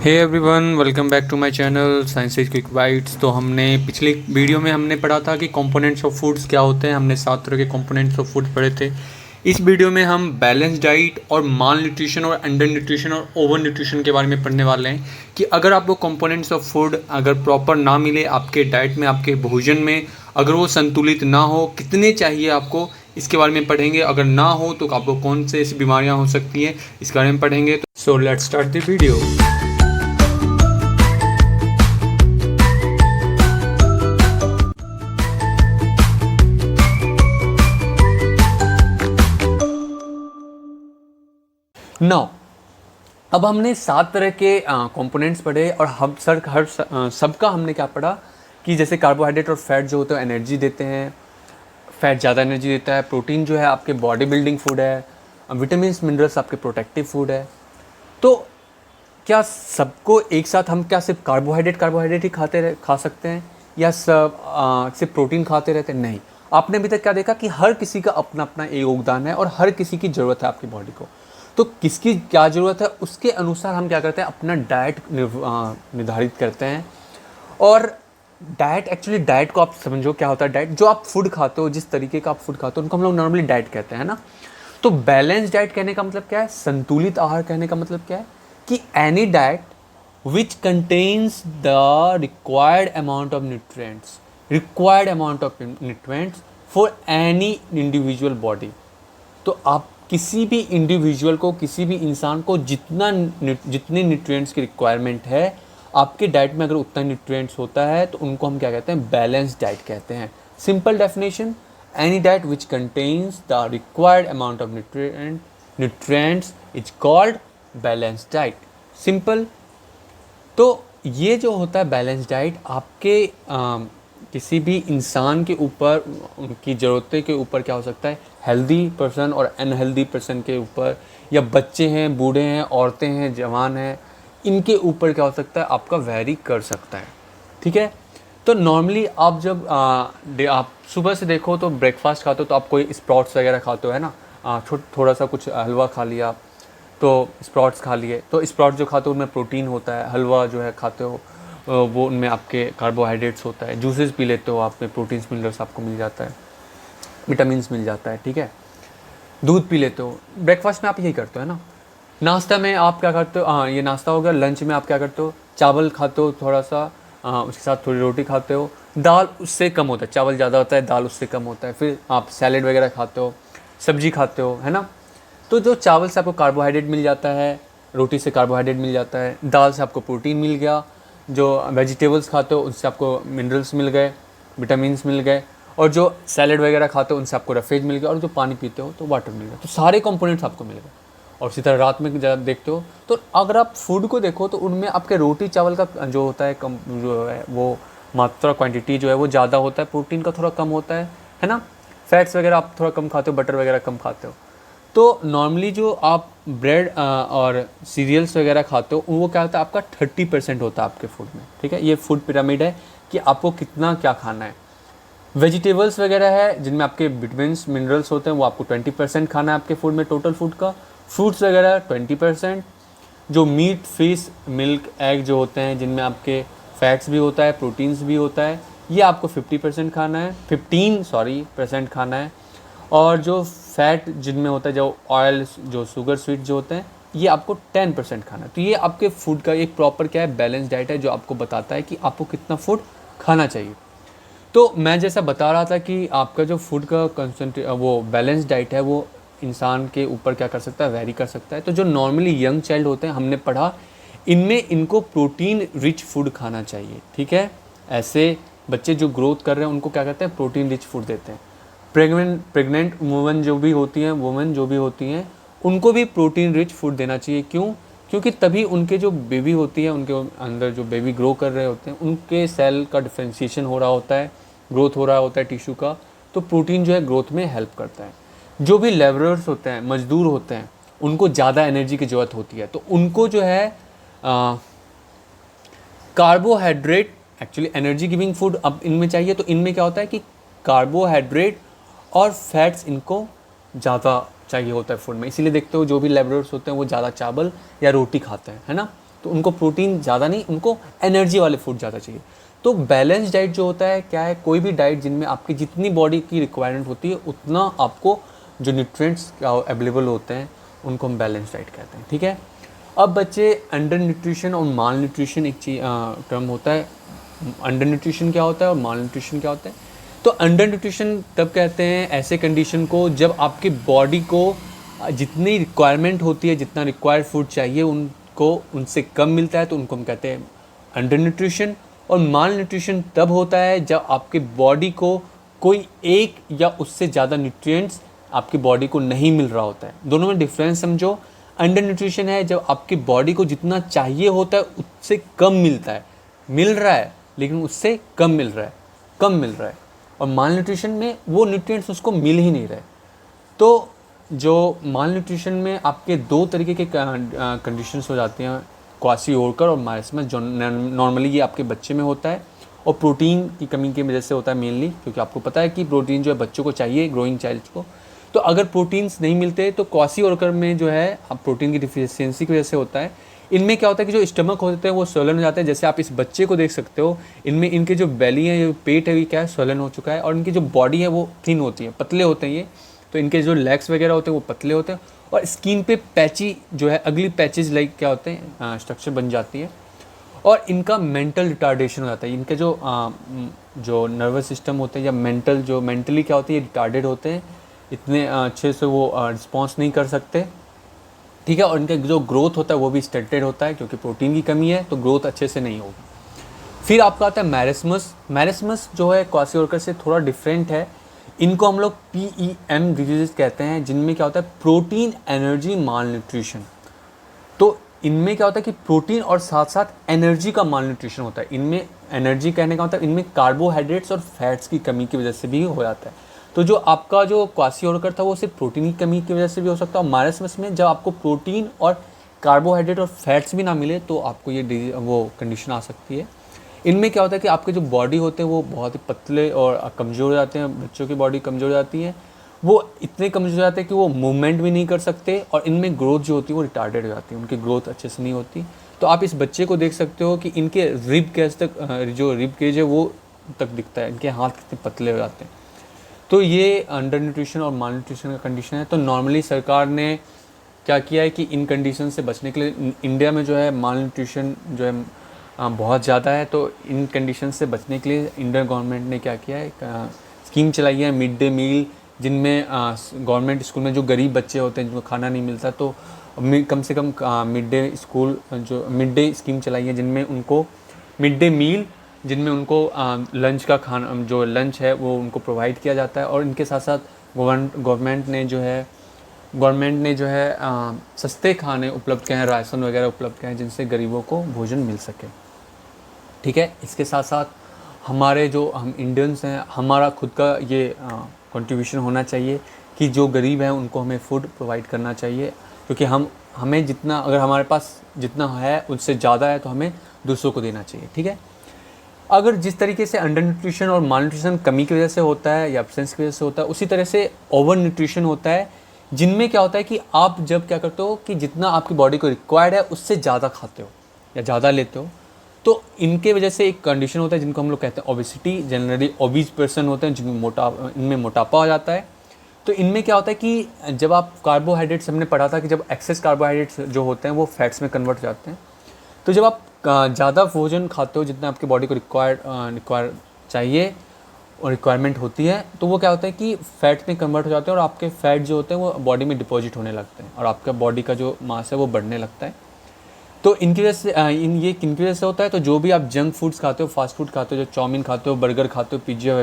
Hey everyone, welcome back to my channel Science Quick Bytes. तो हमने पिछली video में हमने पढ़ा था कि कंपोनेंट्स ऑफ फूड्स क्या होते हैं। हमने 7 तरह के कंपोनेंट्स ऑफ फूड पढ़े थे। इस वीडियो में हम बैलेंस डाइट और माल न्यूट्रिशन और अंडर न्यूट्रिशन और ओवर न्यूट्रिशन के बारे में पढ़ने वाले हैं कि अगर आपको कंपोनेंट्स ऑफ फूड अगर प्रॉपर ना मिले आपके डाइट में, आपके भोजन में, अगर वो संतुलित ना हो, कितने चाहिए आपको, इसके बारे में पढ़ेंगे। अगर ना हो तो आपको कौन से ऐसी बीमारियां हो सकती हैं, इसके बारे में पढ़ेंगे। So let's start the video. Now अब हमने 7 तरह के कंपोनेंट्स पढ़े और हम सबका हमने क्या पढ़ा कि जैसे कार्बोहाइड्रेट और फैट जो होते हैं एनर्जी देते हैं। फैट ज़्यादा एनर्जी देता है। प्रोटीन जो है आपके बॉडी बिल्डिंग फूड है। विटामिन मिनरल्स आपके प्रोटेक्टिव फूड है। तो क्या सबको एक साथ हम क्या सिर्फ कार्बोहाइड्रेट ही खा सकते हैं या सब सिर्फ प्रोटीन खाते रहते हैं? नहीं। आपने अभी तक क्या देखा कि हर किसी का अपना अपना एक योगदान है और हर किसी की ज़रूरत है आपकी बॉडी को। तो किसकी क्या ज़रूरत है उसके अनुसार हम क्या करते हैं, अपना डाइट निर्धारित करते हैं। और डाइट को आप समझो क्या होता है। डाइट जो आप फूड खाते हो, जिस तरीके का आप फूड खाते हो, उनको हम लोग नॉर्मली डाइट कहते हैं ना। तो बैलेंस डाइट कहने का मतलब क्या है, संतुलित आहार कहने का मतलब क्या है कि any diet which contains the required amount of nutrients for any individual body. तो आप किसी भी इंडिविजुअल को, किसी भी इंसान को जितने न्यूट्रिएंट्स की रिक्वायरमेंट है आपके डाइट में, अगर उतना न्यूट्रिएंट्स होता है तो उनको हम क्या कहते हैं, बैलेंस डाइट कहते हैं। Simple definition, any diet which contains the required amount of nutrients is called balance diet. Simple. तो ये जो होता है बैलेंस डाइट आपके किसी भी इंसान के ऊपर, उनकी ज़रूरतें के ऊपर क्या हो सकता है, हेल्दी पर्सन और अनहेल्दी पर्सन के ऊपर, या बच्चे हैं, बूढ़े हैं, औरतें हैं, जवान हैं, इनके ऊपर क्या हो सकता है, आपका वेरी कर सकता है। ठीक है। तो नॉर्मली आप जब आप सुबह से देखो तो ब्रेकफास्ट खाते हो तो आप कोई स्प्राउट्स वगैरह खाते हो, है ना। थोड़ा सा कुछ हलवा खा लिया, तो स्प्राउट्स खा लिए। तो स्प्राउट्स जो खाते हो उनमें प्रोटीन होता है। हलवा जो है खाते हो वो उनमें आपके कार्बोहाइड्रेट्स होता है। जूसेस पी लेते हो, आप में प्रोटीन्स मिनरल्स आपको मिल जाता है, विटामिन मिल जाता है। ठीक है। दूध पी लेते हो। ब्रेकफास्ट में आप यही करते हो, है ना। नाश्ता में आप क्या करते हो, हाँ ये नाश्ता हो गया। लंच में आप क्या करते हो, चावल खाते हो थोड़ा सा, उसके साथ थोड़ी रोटी खाते हो। दाल उससे कम होता है, चावल ज़्यादा होता है, दाल उससे कम होता है। फिर आप सैलेड वगैरह खाते हो, सब्जी खाते हो, है ना। तो जो चावल से आपको कार्बोहाइड्रेट मिल जाता है, रोटी से कार्बोहाइड्रेट मिल जाता है, दाल से आपको प्रोटीन मिल गया, जो वेजिटेबल्स खाते हो उनसे आपको मिनरल्स मिल गए, विटामिन्स मिल गए, और जो सैलेड वगैरह खाते हो उनसे आपको रफेज मिल गया, और जो पानी पीते हो तो वाटर मिल गया। तो सारे कंपोनेंट्स आपको मिल गए। और इसी तरह रात में जब देखते हो तो अगर आप फूड को देखो तो उनमें आपके रोटी चावल का जो होता है कम, जो है वो मात्रा, क्वांटिटी जो है वो ज़्यादा होता है, प्रोटीन का थोड़ा कम होता है ना। फैट्स वगैरह आप थोड़ा कम खाते हो, बटर वगैरह कम खाते हो। तो नॉर्मली जो आप ब्रेड और सीरियल्स वगैरह खाते हो वो क्या होता है, आपका 30% होता है आपके फूड में। ठीक है। ये फूड पिरामिड है कि आपको कितना क्या खाना है। वेजिटेबल्स वगैरह है जिनमें आपके विटामिन मिनरल्स होते हैं, वो आपको 20% खाना है आपके फूड में, टोटल फूड का। फ्रूट्स वगैरह 20%। जो मीट, फिश, मिल्क, एग जो होते हैं जिनमें आपके फैट्स भी होता है, प्रोटीन्स भी होता है, ये आपको 50% खाना है, 15% खाना है। और जो फैट जिनमें होता है, जो ऑयल, जो शुगर स्वीट जो होते हैं, ये आपको 10% खाना है। तो ये आपके फूड का एक प्रॉपर क्या है, बैलेंस डाइट है, जो आपको बताता है कि आपको कितना फूड खाना चाहिए। तो मैं जैसा बता रहा था कि आपका जो फूड का वो बैलेंस डाइट है वो इंसान के ऊपर क्या कर सकता है, वेरी कर सकता है। तो जो नॉर्मली यंग चाइल्ड होते हैं, हमने पढ़ा इनमें इनको प्रोटीन रिच फूड खाना चाहिए। ठीक है। ऐसे बच्चे जो ग्रोथ कर रहे हैं उनको क्या कहते हैं, प्रोटीन रिच फूड देते हैं। प्रेग्नेंट वुमेन जो भी होती हैं उनको भी प्रोटीन रिच फूड देना चाहिए। क्यों? क्योंकि तभी उनके जो बेबी होती है, उनके अंदर जो बेबी ग्रो कर रहे होते हैं, उनके सेल का डिफ्रेंशिएशन हो रहा होता है, ग्रोथ हो रहा होता है टिश्यू का। तो प्रोटीन जो है ग्रोथ में हेल्प करता है। जो भी लेबरर्स होते हैं, मजदूर होते हैं, उनको ज़्यादा एनर्जी की ज़रूरत होती है, तो उनको जो है carbohydrate, actually energy giving food अब इनमें चाहिए। तो इनमें क्या होता है कि कार्बोहाइड्रेट और फैट्स इनको ज़्यादा चाहिए होता है फूड में। इसीलिए देखते हो जो भी लेबरर्स होते हैं वो ज़्यादा चावल या रोटी खाते हैं, है ना। तो उनको प्रोटीन ज़्यादा नहीं, उनको एनर्जी वाले फूड ज़्यादा चाहिए। तो बैलेंस डाइट जो होता है क्या है, कोई भी डाइट जिनमें आपकी जितनी बॉडी की रिक्वायरमेंट होती है उतना आपको जो न्यूट्रिएंट्स अवेलेबल होते हैं उनको हम बैलेंस डाइट कहते हैं, ठीक है। अब बच्चे अंडर न्यूट्रिशन और माल न्यूट्रिशन एक टर्म होता है। अंडर न्यूट्रिशन क्या होता है और माल न्यूट्रिशन क्या होता है? तो अंडर न्यूट्रिशन तब कहते हैं ऐसे कंडीशन को जब आपकी बॉडी को जितनी रिक्वायरमेंट होती है, जितना रिक्वायर्ड फूड चाहिए उनको उनसे कम मिलता है, तो उनको हम कहते हैं अंडर न्यूट्रिशन। और माल न्यूट्रिशन तब होता है जब आपकी बॉडी को कोई एक या उससे ज़्यादा न्यूट्रिएंट्स आपकी बॉडी को नहीं मिल रहा होता है। दोनों में डिफरेंस समझो। अंडर न्यूट्रिशन है जब आपकी बॉडी को जितना चाहिए होता है उससे कम मिलता है, मिल रहा है लेकिन उससे कम मिल रहा है। और माल न्यूट्रिशन में वो न्यूट्रिएंट्स उसको मिल ही नहीं रहे। तो जो माल न्यूट्रिशन में आपके दो तरीके के कंडीशंस हो जाते हैं, क्वासी-ओरकर और मारिस्मस, जो नॉर्मली ये आपके बच्चे में होता है और प्रोटीन की कमी की वजह से होता है मेनली, क्योंकि आपको पता है कि प्रोटीन जो है बच्चों को चाहिए, ग्रोइंग चाइल्ड को। तो अगर प्रोटीन्स नहीं मिलते तो क्वासी-ओरकर में जो है प्रोटीन की डिफिशियंसी की वजह से होता है। इनमें क्या होता है कि जो स्टमक होते हैं वो स्वलन हो जाते हैं। जैसे आप इस बच्चे को देख सकते हो, इनमें इनके जो बेली है, जो पेट है, ये क्या है, स्वलन हो चुका है। और इनकी जो बॉडी है वो थिन होती है, पतले होते हैं ये। तो इनके जो लेग्स वगैरह होते हैं वो पतले होते हैं और स्किन पे पैची जो है, अगली पैचेज लाइक क्या होते हैं, स्ट्रक्चर बन जाती है। और इनका मेंटल रिटार्डेशन हो जाता है। इनके जो नर्वस सिस्टम होते हैं या मेंटली क्या होती है, रिटार्डेड होते हैं, इतने अच्छे से वो रिस्पॉन्स नहीं कर सकते, ठीक है। और इनका जो ग्रोथ होता है वो भी स्टंटेड होता है क्योंकि प्रोटीन की कमी है, तो ग्रोथ अच्छे से नहीं होगी। फिर आपका आता है मैरिस्मस जो है क्वासी-ओरकर से थोड़ा डिफरेंट है। इनको हम लोग PEM डिजीज कहते हैं, जिनमें क्या होता है, प्रोटीन एनर्जी माल न्यूट्रिशन। तो इनमें क्या होता है कि प्रोटीन और साथ साथ एनर्जी का माल न्यूट्रिशन होता है। इनमें एनर्जी कहने का मतलब इनमें कार्बोहाइड्रेट्स और फैट्स की कमी की वजह से भी हो जाता है। तो जो आपका जो क्वासी-ओरकर था वो सिर्फ प्रोटीन की कमी की वजह से भी हो सकता है। और मारिस्मस में जब आपको प्रोटीन और कार्बोहाइड्रेट और फैट्स भी ना मिले तो आपको ये वो कंडीशन आ सकती है। इनमें क्या होता है कि आपके जो बॉडी होते हैं वो बहुत ही पतले और कमज़ोर हो जाते हैं। बच्चों की बॉडी कमज़ोर हो जाती है, वो इतने कमज़ोर हो जाते हैं कि वो मूवमेंट भी नहीं कर सकते। और इनमें ग्रोथ जो होती है वो रिटार्डेड हो जाती है, उनकी ग्रोथ अच्छे से नहीं होती। तो आप इस बच्चे को देख सकते हो कि इनके रिब केज तक, जो रिब केज है वो तक दिखता है, इनके हाथ कितने पतले हो जाते हैं। तो ये अंडर न्यूट्रिशन और माल न्यूट्रिशन का कंडीशन है। तो नॉर्मली सरकार ने क्या किया है कि इन कंडीशन से बचने के लिए इंडिया में जो है माल न्यूट्रिशन जो है बहुत ज़्यादा है। तो इन कंडीशन से बचने के लिए इंडियन गवर्नमेंट ने क्या किया है, स्कीम चलाई है मिड डे मील, जिनमें गवर्नमेंट स्कूल में जो गरीब बच्चे होते हैं जिनको खाना नहीं मिलता, तो कम से कम मिड डे स्कूल जो मिड डे स्कीम चलाई है, जिनमें उनको मिड डे मील, जिनमें उनको लंच का खाना, जो लंच है वो उनको प्रोवाइड किया जाता है। और इनके साथ साथ गवर्नमेंट ने जो है सस्ते खाने उपलब्ध किए हैं, राशन वगैरह उपलब्ध किए हैं, जिनसे गरीबों को भोजन मिल सके, ठीक है। इसके साथ साथ हम इंडियंस हैं, हमारा खुद का ये कंट्रीब्यूशन होना चाहिए कि जो गरीब हैं उनको हमें फूड प्रोवाइड करना चाहिए, क्योंकि हमें जितना, अगर हमारे पास जितना है उससे ज़्यादा है तो हमें दूसरों को देना चाहिए, ठीक है। अगर जिस तरीके से अंडर न्यूट्रिशन और माल न्यूट्रिशन कमी की वजह से होता है या एब्सेंस की वजह से होता है, उसी तरह से ओवर न्यूट्रिशन होता है, जिनमें क्या होता है कि आप जब क्या करते हो कि जितना आपकी बॉडी को रिक्वायर्ड है उससे ज़्यादा खाते हो या ज़्यादा लेते हो, तो इनके वजह से एक कंडीशन होता है जिनको हम लोग कहते हैं ओबेसिटी। जनरली ओबीज पर्सन होते हैं जिनमें इनमें मोटापा हो जाता है। तो इनमें क्या होता है कि जब आप कार्बोहाइड्रेट्स, हमने पढ़ा था कि जब एक्सेस कार्बोहाइड्रेट्स जो होते हैं वो फैट्स में कन्वर्ट हो जाते हैं। तो जब आप ज़्यादा भोजन खाते हो जितना आपकी बॉडी को रिक्वायर चाहिए और रिक्वायरमेंट होती है, तो वो क्या होता है कि फ़ैट में कन्वर्ट हो जाते हैं और आपके फ़ैट जो होते हैं वो बॉडी में डिपॉजिट होने लगते हैं और आपका बॉडी का जो मास है वो बढ़ने लगता है। तो इनकी वजह से ये किनकी वजह से होता है, तो जो भी आप जंक फूड्स खाते हो, फास्ट फूड खाते हो, जो चाउमीन खाते हो, बर्गर खाते हो, पिज्ज़ा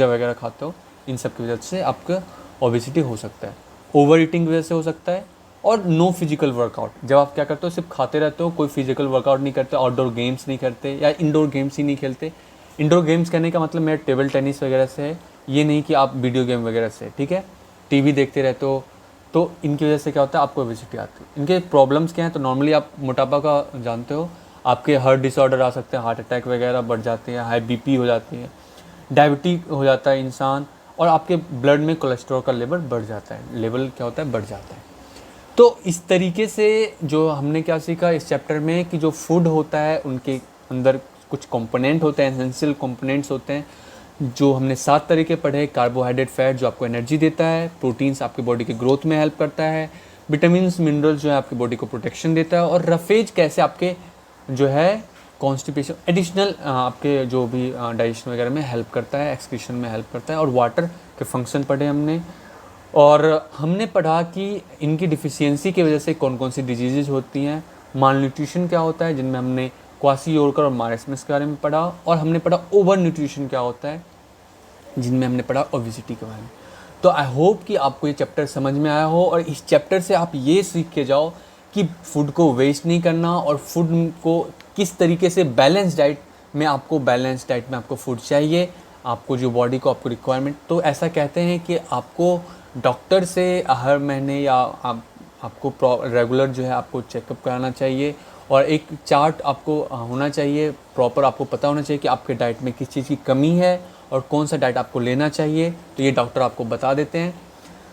वगैरह खाते हो, इन सब की वजह से आपका ओबेसिटी हो सकता है। ओवर ईटिंग की वजह से हो सकता है। और नो फिजिकल वर्कआउट, जब आप क्या करते हो, सिर्फ खाते रहते हो, कोई फिजिकल वर्कआउट नहीं करते, आउटडोर गेम्स नहीं करते या इंडोर गेम्स ही नहीं खेलते। इंडोर गेम्स कहने का मतलब मेरा टेबल टेनिस वगैरह से है, ये नहीं कि आप वीडियो गेम वगैरह से, ठीक है, टीवी देखते रहते हो। तो इनकी वजह से क्या होता है, आपको ओबेसिटी आती है। इनके प्रॉब्लम्स क्या हैं, तो नॉर्मली आप मोटापा का जानते हो, आपके हार्ट डिसऑर्डर आ सकते हैं, हार्ट अटैक वगैरह बढ़ जाते हैं, हाई बीपी हो जाती है, डायबिटिक हो जाता है इंसान, और आपके ब्लड में कोलेस्ट्रॉल का लेवल बढ़ जाता है, लेवल क्या होता है, बढ़ जाता है। तो इस तरीके से जो हमने क्या सीखा इस चैप्टर में कि जो फूड होता है उनके अंदर कुछ कंपोनेंट होते हैं, एसेंशियल कंपोनेंट्स होते हैं जो हमने 7 तरीके पढ़े। कार्बोहाइड्रेट, फैट जो आपको एनर्जी देता है, प्रोटीन्स आपकी बॉडी के ग्रोथ में हेल्प करता है, विटामिन्स मिनरल्स जो है आपकी बॉडी को प्रोटेक्शन देता है, और रफेज कैसे आपके जो है कॉन्स्टिपेशन एडिशनल आपके जो भी डाइजेशन वगैरह में हेल्प करता है, एक्सक्रीशन में हेल्प करता है, और वाटर के फंक्शन पढ़े हमने। और हमने पढ़ा कि इनकी डिफिशियंसी की वजह से कौन कौन सी डिजीज़ होती हैं, माल न्यूट्रिशन क्या होता है जिनमें हमने क्वासियोरकर और मारेस्मस के बारे में पढ़ा, और हमने पढ़ा ओवर न्यूट्रिशन क्या होता है जिनमें हमने पढ़ा ओबेसिटी के बारे में। तो आई होप कि आपको ये चैप्टर समझ में आया हो, और इस चैप्टर से आप ये सीख के जाओ कि फूड को वेस्ट नहीं करना, और फूड को किस तरीके से बैलेंस डाइट में आपको फूड चाहिए, आपको जो बॉडी को आपको रिक्वायरमेंट। तो ऐसा कहते हैं कि आपको डॉक्टर से हर महीने या आपको रेगुलर जो है आपको चेकअप कराना चाहिए, और एक चार्ट आपको होना चाहिए, प्रॉपर आपको पता होना चाहिए कि आपके डाइट में किस चीज़ की कमी है और कौन सा डाइट आपको लेना चाहिए। तो ये डॉक्टर आपको बता देते हैं।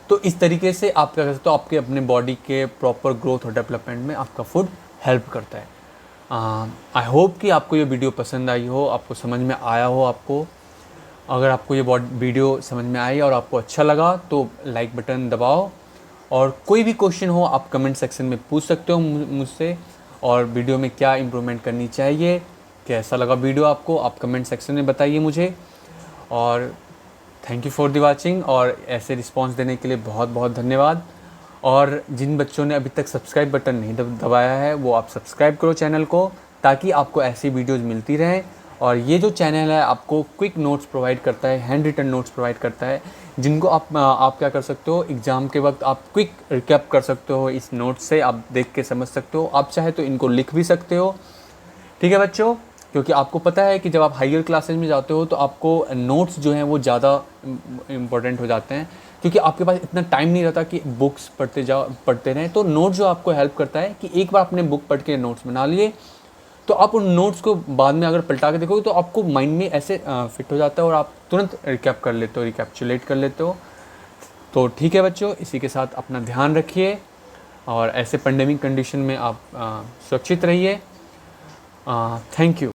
तो इस तरीके से आप क्या कर सकते हो, आपके अपने बॉडी के प्रॉपर ग्रोथ और डेवलपमेंट में आपका फूड हेल्प करता है। आई होप कि आपको ये वीडियो पसंद आई हो, आपको समझ में आया हो। आपको अगर आपको ये वीडियो समझ में आई और आपको अच्छा लगा तो लाइक बटन दबाओ, और कोई भी क्वेश्चन हो आप कमेंट सेक्शन में पूछ सकते हो मुझसे, और वीडियो में क्या इम्प्रूवमेंट करनी चाहिए, कैसा लगा वीडियो आपको, आप कमेंट सेक्शन में बताइए मुझे। और thank you for the watching, और ऐसे रिस्पांस देने के लिए बहुत बहुत धन्यवाद। और जिन बच्चों ने अभी तक सब्सक्राइब बटन नहीं दबाया है वो आप सब्सक्राइब करो चैनल को, ताकि आपको ऐसी वीडियोज़ मिलती रहें। और ये जो चैनल है आपको क्विक नोट्स प्रोवाइड करता है, हैंड रिटन नोट्स प्रोवाइड करता है, जिनको आप क्या कर सकते हो, एग्ज़ाम के वक्त आप क्विक रिकैप कर सकते हो। इस नोट्स से आप देख के समझ सकते हो, आप चाहे तो इनको लिख भी सकते हो। ठीक है बच्चों, क्योंकि आपको पता है कि जब आप हायर क्लासेज में जाते हो तो आपको नोट्स जो हैं वो ज़्यादा इम्पोर्टेंट हो जाते हैं, क्योंकि आपके पास इतना टाइम नहीं रहता कि बुक्स पढ़ते रहें। तो नोट जो आपको हेल्प करता है कि एक बार आपने बुक पढ़ के नोट्स बना लिए, तो आप उन नोट्स को बाद में अगर पलटा के देखोगे तो आपको माइंड में ऐसे फिट हो जाता है, और आप तुरंत रिकैप कर लेते हो, रिकैप्चुलेट कर लेते हो। तो ठीक है बच्चों, इसी के साथ अपना ध्यान रखिए, और ऐसे पेंडेमिक कंडीशन में आप सुरक्षित रहिए। Thank you.